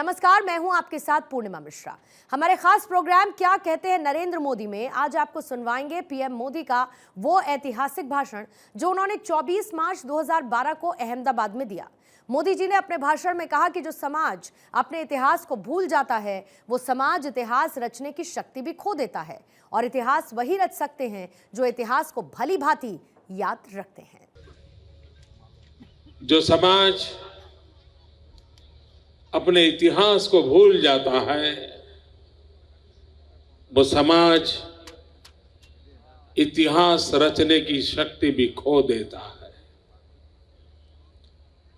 नमस्कार, मैं हूं आपके साथ पूर्णिमा मिश्रा। हमारे खास प्रोग्राम क्या कहते हैं नरेंद्र मोदी में आज आपको सुनवाएंगे पीएम मोदी का वो ऐतिहासिक भाषण जो उन्होंने 24 मार्च 2012 को अहमदाबाद में दिया। मोदी जी ने अपने भाषण में कहा कि जो समाज अपने इतिहास को भूल जाता है वो समाज इतिहास रचने की शक्ति भी खो देता है, और इतिहास वही रच सकते हैं जो इतिहास को भली भांति याद रखते हैं। जो समाज अपने इतिहास को भूल जाता है वो समाज इतिहास रचने की शक्ति भी खो देता है।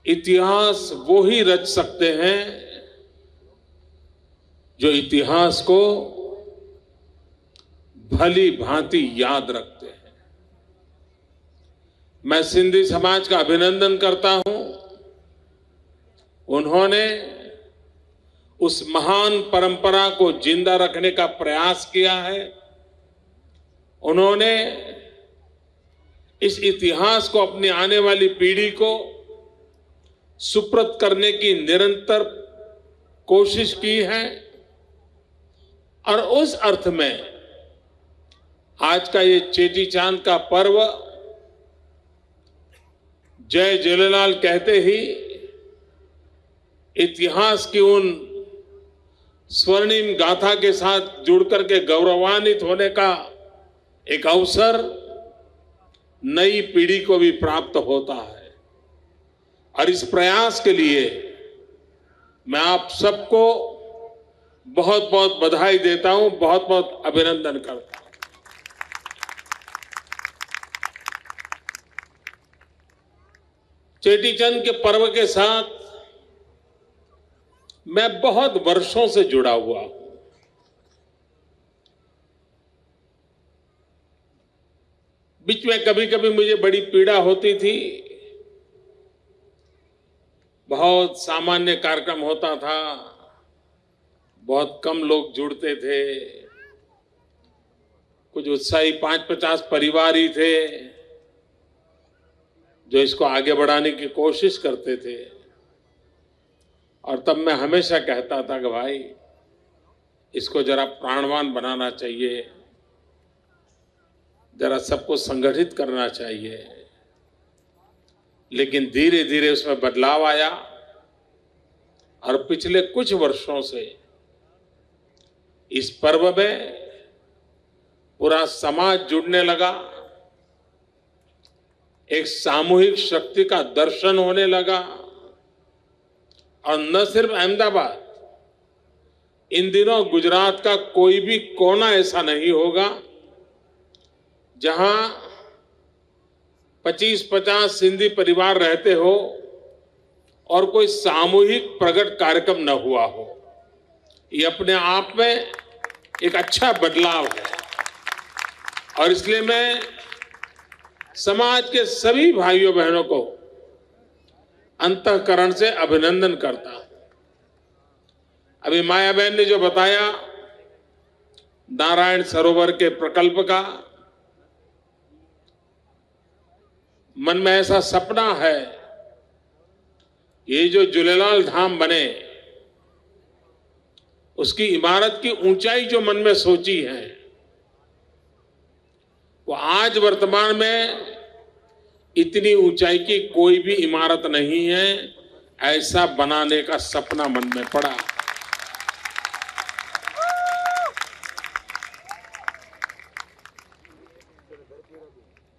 इतिहास वो ही रच सकते हैं जो इतिहास को भली भांति याद रखते हैं। मैं सिंधी समाज का अभिनंदन करता हूं। उन्होंने उस महान परंपरा को जिंदा रखने का प्रयास किया है। उन्होंने इस इतिहास को अपनी आने वाली पीढ़ी को सुपुर्द करने की निरंतर कोशिश की है, और उस अर्थ में आज का ये चेटी चांद का पर्व जय झूलेलाल कहते ही इतिहास की उन स्वर्णिम गाथा के साथ जुड़कर के गौरवान्वित होने का एक अवसर नई पीढ़ी को भी प्राप्त होता है। और इस प्रयास के लिए मैं आप सबको बहुत बहुत बधाई देता हूं, बहुत बहुत अभिनंदन करता हूं। चेटीचंद के पर्व के साथ मैं बहुत वर्षों से जुड़ा हुआ हूं। बीच में कभी कभी मुझे बड़ी पीड़ा होती थी। बहुत सामान्य कार्यक्रम होता था, बहुत कम लोग जुड़ते थे, कुछ उत्साही 5-50 परिवार ही थे जो इसको आगे बढ़ाने की कोशिश करते थे। और तब मैं हमेशा कहता था कि भाई इसको जरा प्राणवान बनाना चाहिए, जरा सबको संगठित करना चाहिए। लेकिन धीरे धीरे उसमें बदलाव आया और पिछले कुछ वर्षों से इस पर्व में पूरा समाज जुड़ने लगा, एक सामूहिक शक्ति का दर्शन होने लगा। और न सिर्फ अहमदाबाद, इन दिनों गुजरात का कोई भी कोना ऐसा नहीं होगा जहां 25-50 सिंधी परिवार रहते हो और कोई सामूहिक प्रकट कार्यक्रम न हुआ हो। ये अपने आप में एक अच्छा बदलाव है। और इसलिए मैं समाज के सभी भाइयों बहनों को अंतःकरण से अभिनंदन करता हूं। अभी माया बहन ने जो बताया नारायण सरोवर के प्रकल्प का, मन में ऐसा सपना है ये जो झूलेलाल धाम बने उसकी इमारत की ऊंचाई जो मन में सोची है वो आज वर्तमान में इतनी ऊंचाई की कोई भी इमारत नहीं है। ऐसा बनाने का सपना मन में पड़ा।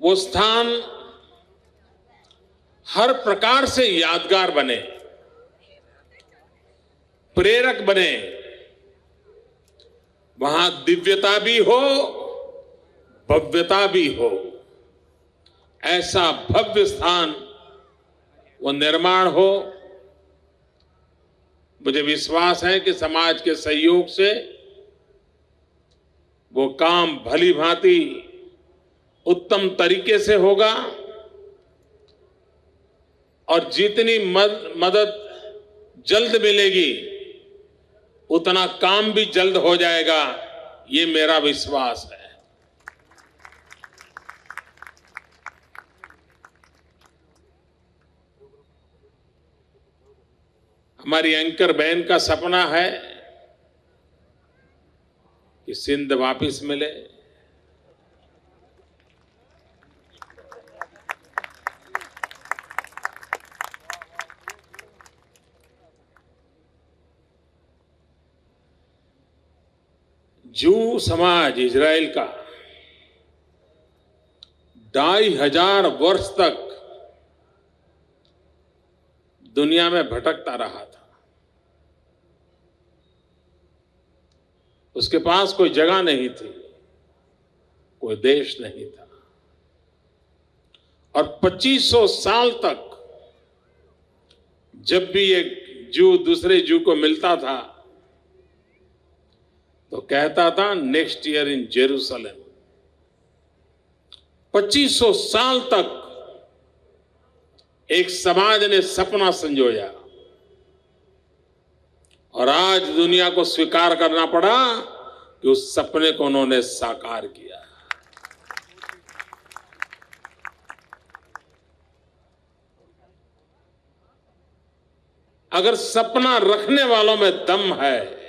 वो स्थान हर प्रकार से यादगार बने, प्रेरक बने, वहां दिव्यता भी हो, भव्यता भी हो। ऐसा भव्य स्थान वो निर्माण हो। मुझे विश्वास है कि समाज के सहयोग से वो काम भली भांति उत्तम तरीके से होगा, और जितनी मदद जल्द मिलेगी उतना काम भी जल्द हो जाएगा, ये मेरा विश्वास है। हमारी एंकर बहन का सपना है कि सिंध वापस मिले। जू समाज इजराइल का 2500 वर्ष तक दुनिया में भटकता रहा था। उसके पास कोई जगह नहीं थी, कोई देश नहीं था, और 2500 साल तक जब भी एक जू दूसरे जू को मिलता था तो कहता था नेक्स्ट ईयर इन जेरूसलम। 2500 साल तक एक समाज ने सपना संजोया और आज दुनिया को स्वीकार करना पड़ा कि उस सपने को उन्होंने साकार किया। अगर सपना रखने वालों में दम है,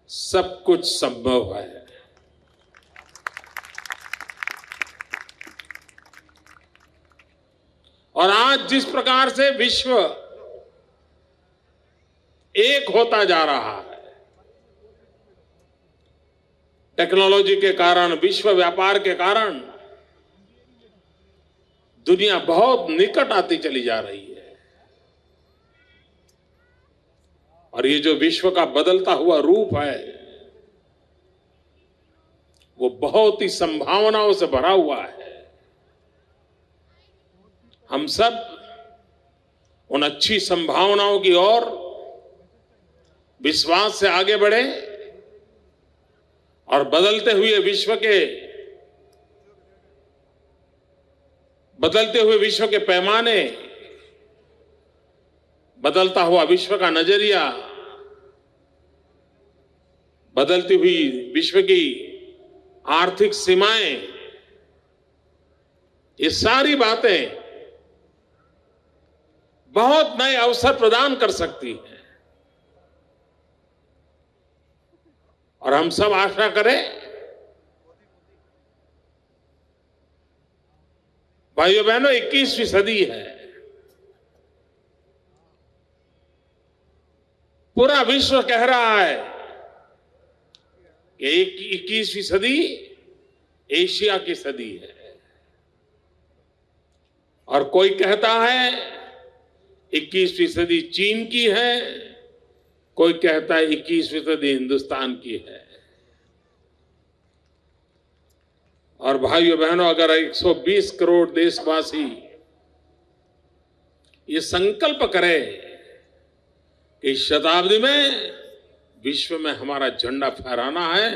सब कुछ संभव है। और आज जिस प्रकार से विश्व एक होता जा रहा है, टेक्नोलॉजी के कारण, विश्व व्यापार के कारण दुनिया बहुत निकट आती चली जा रही है। और ये जो विश्व का बदलता हुआ रूप है वो बहुत ही संभावनाओं से भरा हुआ है। हम सब उन अच्छी संभावनाओं की ओर विश्वास से आगे बढ़े और बदलते हुए विश्व के पैमाने, बदलता हुआ विश्व का नजरिया, बदलती हुई विश्व की आर्थिक सीमाएं, ये सारी बातें बहुत नए अवसर प्रदान कर सकती हैं। और हम सब आशा करें, भाइयों बहनों, 21वीं सदी है। पूरा विश्व कह रहा है कि 21वीं सदी एशिया की सदी है, और कोई कहता है 21वीं सदी चीन की है, कोई कहता है 21वीं सदी हिंदुस्तान की है। और भाइयों बहनों, अगर 120 करोड़ देशवासी ये संकल्प करें कि इस शताब्दी में विश्व में हमारा झंडा फहराना है,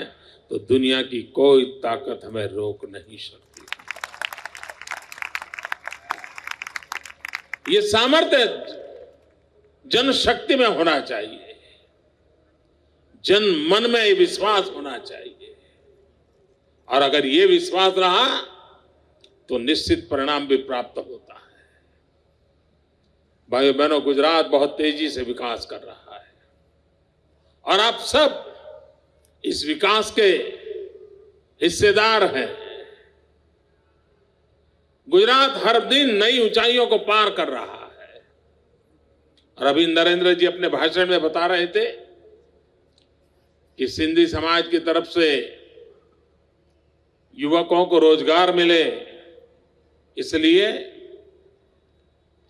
तो दुनिया की कोई ताकत हमें रोक नहीं सकती। ये सामर्थ्य जनशक्ति में होना चाहिए, जन मन में ये विश्वास होना चाहिए। और अगर ये विश्वास रहा तो निश्चित परिणाम भी प्राप्त होता है। भाइयों बहनों, गुजरात बहुत तेजी से विकास कर रहा है और आप सब इस विकास के हिस्सेदार हैं। गुजरात हर दिन नई ऊंचाइयों को पार कर रहा है। और अभी नरेंद्र जी अपने भाषण में बता रहे थे कि सिंधी समाज की तरफ से युवकों को रोजगार मिले, इसलिए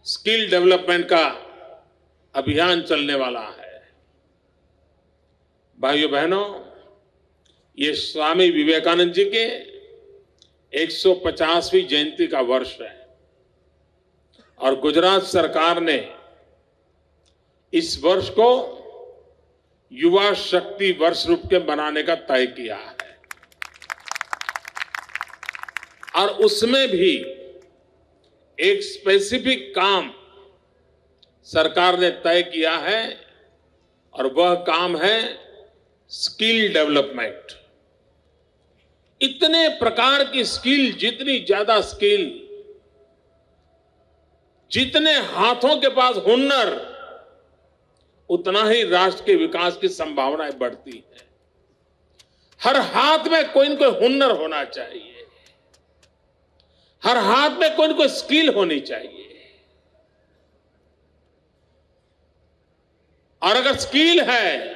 स्किल डेवलपमेंट का अभियान चलने वाला है। भाइयों बहनों, ये स्वामी विवेकानंद जी के 150वीं जयंती का वर्ष है और गुजरात सरकार ने इस वर्ष को युवा शक्ति वर्ष रूप के मनाने का तय किया है। और उसमें भी एक स्पेसिफिक काम सरकार ने तय किया है और वह काम है स्किल डेवलपमेंट। इतने प्रकार की स्किल, जितनी ज्यादा स्किल, जितने हाथों के पास हुनर, उतना ही राष्ट्र के विकास की संभावनाएं बढ़ती है। हर हाथ में कोई न कोई हुनर होना चाहिए, हर हाथ में कोई न कोई स्किल होनी चाहिए। और अगर स्किल है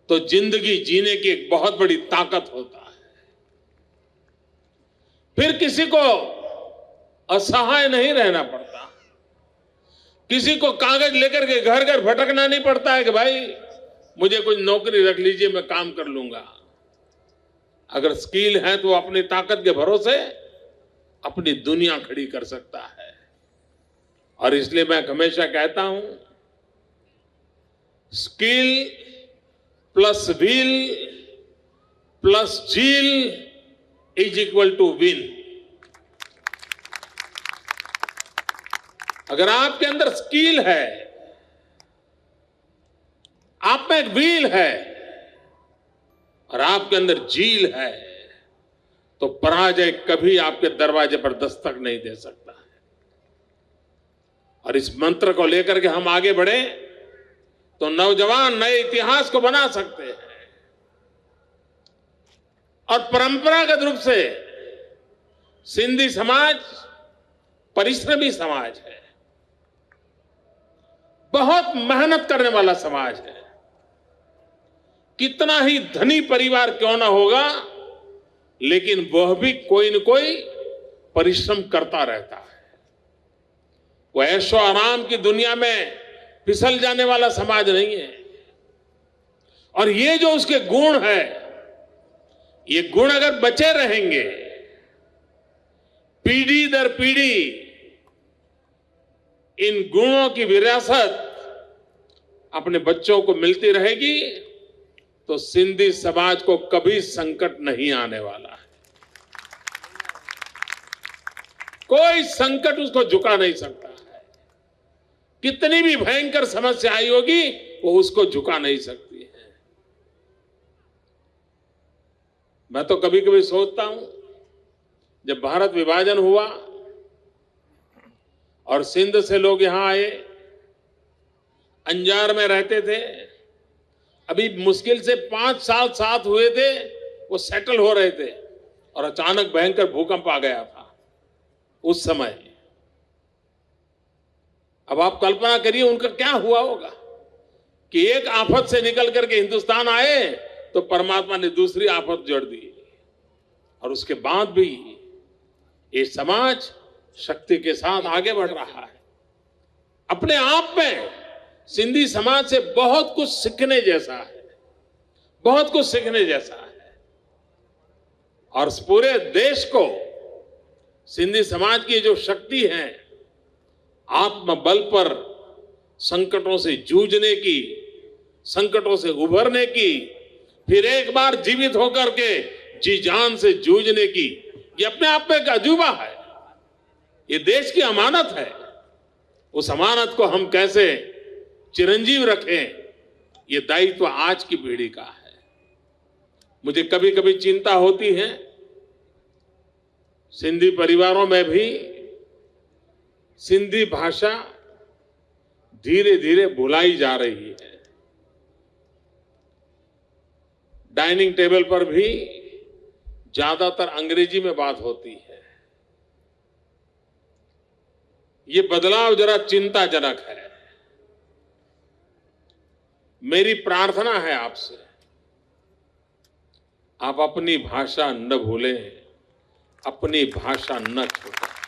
तो जिंदगी जीने की एक बहुत बड़ी ताकत होता है। फिर किसी को असहाय नहीं रहना पड़ता, किसी को कागज लेकर के घर घर भटकना नहीं पड़ता है कि भाई मुझे कुछ नौकरी रख लीजिए, मैं काम कर लूंगा। अगर स्किल है तो अपनी ताकत के भरोसे अपनी दुनिया खड़ी कर सकता है। और इसलिए मैं हमेशा कहता हूं, स्किल प्लस विल प्लस झील इज इक्वल टू विन। अगर आपके अंदर स्किल है, आप में एक व्हील है और आपके अंदर झील है, तो पराजय कभी आपके दरवाजे पर दस्तक नहीं दे सकता है। और इस मंत्र को लेकर के हम आगे बढ़े तो नौजवान नए इतिहास को बना सकते हैं। और परंपरागत रूप से सिंधी समाज परिश्रमी समाज है, बहुत मेहनत करने वाला समाज है। कितना ही धनी परिवार क्यों ना होगा, लेकिन वह भी कोई न कोई परिश्रम करता रहता है। वह ऐशो आराम की दुनिया में फिसल जाने वाला समाज नहीं है। और ये जो उसके गुण है, ये गुण अगर बचे रहेंगे, पीढ़ी दर पीढ़ी इन गुणों की विरासत अपने बच्चों को मिलती रहेगी, तो सिंधी समाज को कभी संकट नहीं आने वाला है। कोई संकट उसको झुका नहीं सकता है। कितनी भी भयंकर समस्या आई होगी, वो उसको झुका नहीं सकती है। मैं तो कभी कभी सोचता हूं, जब भारत विभाजन हुआ और सिंध से लोग यहां आए, अंजार में रहते थे, अभी मुश्किल से 5 साल साथ हुए थे, वो सेटल हो रहे थे, और अचानक भयंकर भूकंप आ गया था उस समय। अब आप कल्पना करिए उनका क्या हुआ होगा कि एक आफत से निकल करके हिंदुस्तान आए तो परमात्मा ने दूसरी आफत जोड़ दी, और उसके बाद भी ये समाज शक्ति के साथ आगे बढ़ रहा है। अपने आप में सिंधी समाज से बहुत कुछ सीखने जैसा है, बहुत कुछ सीखने जैसा है। और पूरे देश को सिंधी समाज की जो शक्ति है, आत्मबल पर संकटों से जूझने की, संकटों से उभरने की, फिर एक बार जीवित होकर के जी जान से जूझने की, ये अपने आप में एक अजूबा है। ये देश की अमानत है। उस अमानत को हम कैसे चिरंजीव रखें, ये दायित्व आज की पीढ़ी का है। मुझे कभी कभी चिंता होती है, सिंधी परिवारों में भी सिंधी भाषा धीरे धीरे भुलाई जा रही है। डाइनिंग टेबल पर भी ज्यादातर अंग्रेजी में बात होती है। ये बदलाव जरा चिंताजनक है। मेरी प्रार्थना है आपसे, आप अपनी भाषा न भूलें, अपनी भाषा न छोड़ें।